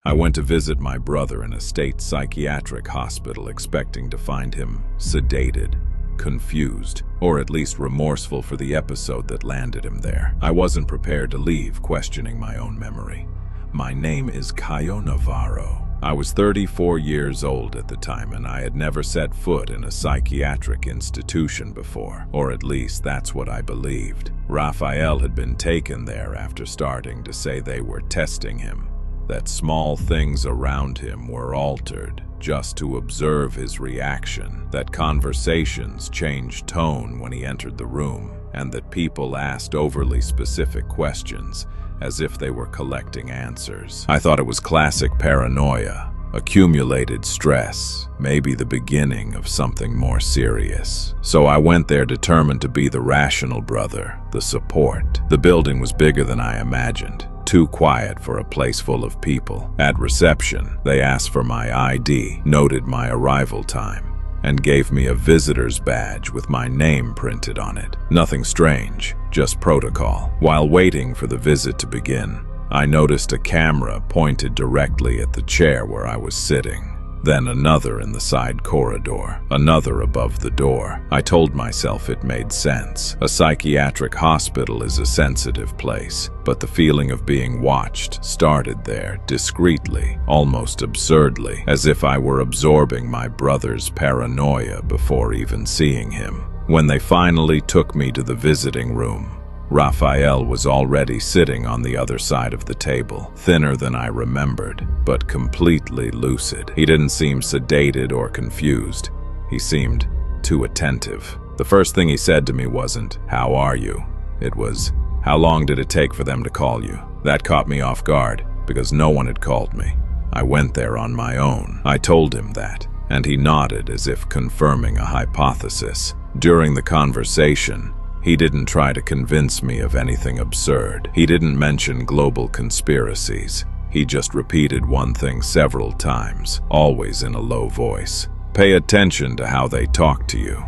I went to visit my brother in a state psychiatric hospital expecting to find him sedated, confused, or at least remorseful for the episode that landed him there. I wasn't prepared to leave questioning my own memory. My name is Caio Navarro. I was 34 years old at the time, and I had never set foot in a psychiatric institution before, or at least that's what I believed. Raphael had been taken there after starting to say they were testing him, that small things around him were altered just to observe his reaction, that conversations changed tone when he entered the room, and that people asked overly specific questions as if they were collecting answers. I thought it was classic paranoia, accumulated stress, maybe the beginning of something more serious. So I went there determined to be the rational brother, the support. The building was bigger than I imagined, too quiet for a place full of people. At reception, they asked for my ID, noted my arrival time, and gave me a visitor's badge with my name printed on it. Nothing strange, just protocol. While waiting for the visit to begin, I noticed a camera pointed directly at the chair where I was sitting. Then another in the side corridor, another above the door. I told myself it made sense. A psychiatric hospital is a sensitive place, but the feeling of being watched started there, discreetly, almost absurdly, as if I were absorbing my brother's paranoia before even seeing him. When they finally took me to the visiting room, Raphael was already sitting on the other side of the table, thinner than I remembered, but completely lucid. He didn't seem sedated or confused. He seemed too attentive. The first thing he said to me wasn't, "How are you?" It was, "How long did it take for them to call you?" That caught me off guard, because no one had called me. I went there on my own. I told him that, and he nodded as if confirming a hypothesis. During the conversation, he didn't try to convince me of anything absurd. He didn't mention global conspiracies. He just repeated one thing several times, always in a low voice. "Pay attention to how they talk to you."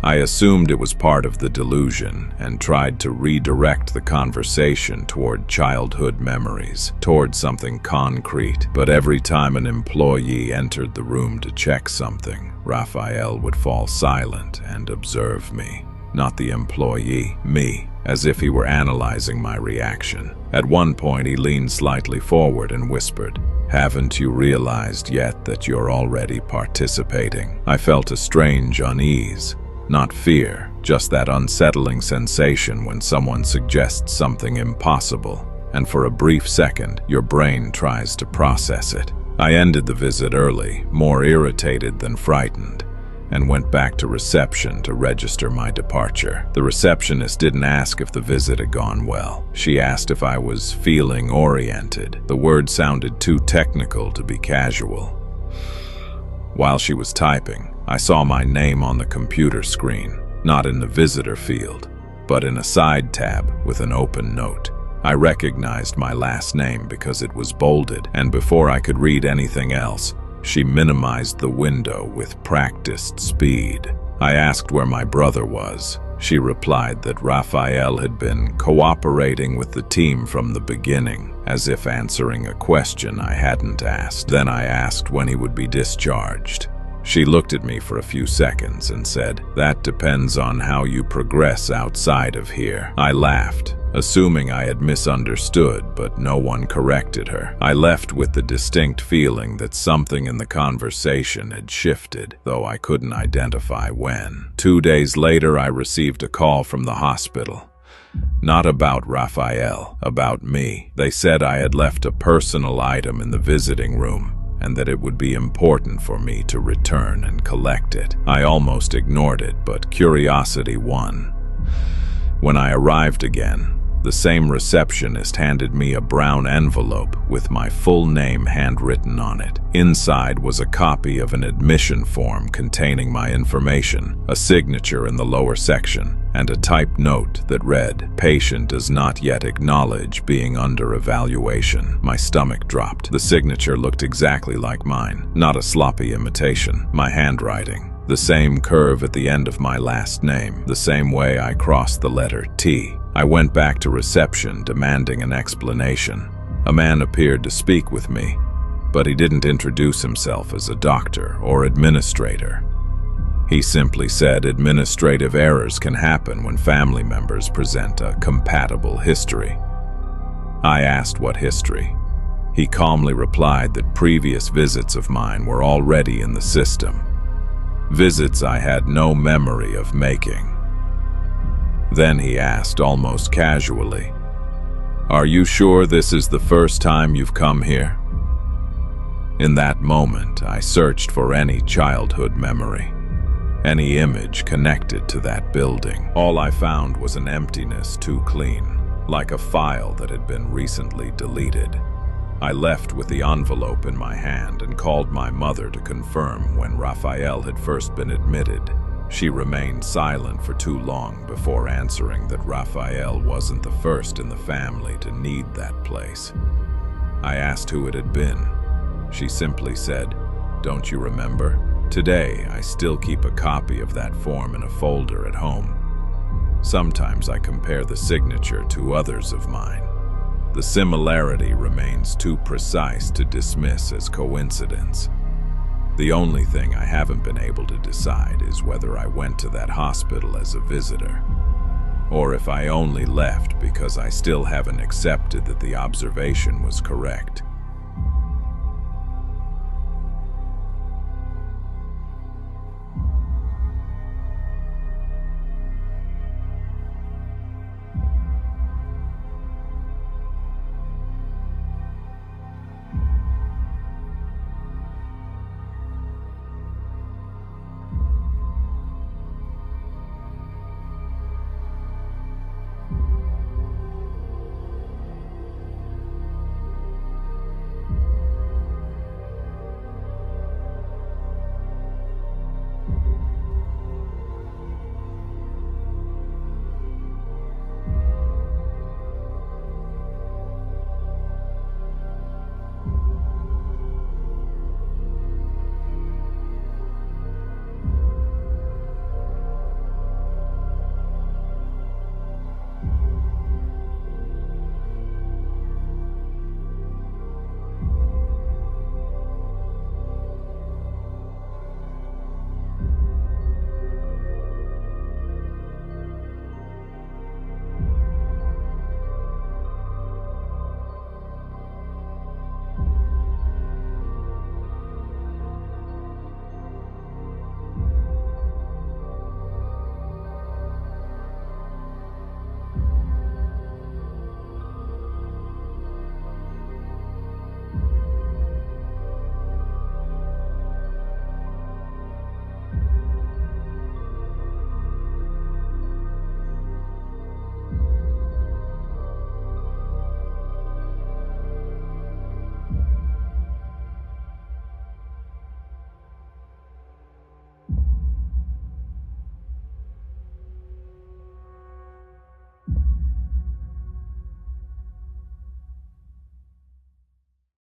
I assumed it was part of the delusion and tried to redirect the conversation toward childhood memories, toward something concrete. But every time an employee entered the room to check something, Raphael would fall silent and observe me. Not the employee, me, as if he were analyzing my reaction. At one point, he leaned slightly forward and whispered, "Haven't you realized yet that you're already participating?" I felt a strange unease. Not fear, just that unsettling sensation when someone suggests something impossible, and for a brief second, your brain tries to process it. I ended the visit early, more irritated than frightened, and went back to reception to register my departure. The receptionist didn't ask if the visit had gone well. She asked if I was feeling oriented. The word sounded too technical to be casual. While she was typing, I saw my name on the computer screen, not in the visitor field, but in a side tab with an open note. I recognized my last name because it was bolded, and before I could read anything else, she minimized the window with practiced speed. I asked where my brother was. She replied that Raphael had been cooperating with the team from the beginning, as if answering a question I hadn't asked. Then I asked when he would be discharged. She looked at me for a few seconds and said, "That depends on how you progress outside of here." I laughed, assuming I had misunderstood, but no one corrected her. I left with the distinct feeling that something in the conversation had shifted, though I couldn't identify when. 2 days later, I received a call from the hospital. Not about Raphael, about me. They said I had left a personal item in the visiting room, and that it would be important for me to return and collect it. I almost ignored it, but curiosity won. When I arrived again, the same receptionist handed me a brown envelope with my full name handwritten on it. Inside was a copy of an admission form containing my information, a signature in the lower section, and a typed note that read, "Patient does not yet acknowledge being under evaluation." My stomach dropped. The signature looked exactly like mine, not a sloppy imitation. My handwriting, the same curve at the end of my last name, the same way I crossed the letter T. I went back to reception demanding an explanation. A man appeared to speak with me, but he didn't introduce himself as a doctor or administrator. He simply said administrative errors can happen when family members present a compatible history. I asked what history. He calmly replied that previous visits of mine were already in the system. Visits I had no memory of making. Then he asked almost casually, "Are you sure this is the first time you've come here?" In that moment, I searched for any childhood memory, any image connected to that building. All I found was an emptiness too clean, like a file that had been recently deleted. I left with the envelope in my hand and called my mother to confirm when Raphael had first been admitted. She remained silent for too long before answering that Raphael wasn't the first in the family to need that place. I asked who it had been. She simply said, "Don't you remember? Today, I still keep a copy of that form in a folder at home. Sometimes I compare the signature to others of mine. The similarity remains too precise to dismiss as coincidence. The only thing I haven't been able to decide is whether I went to that hospital as a visitor, or if I only left because I still haven't accepted that the observation was correct.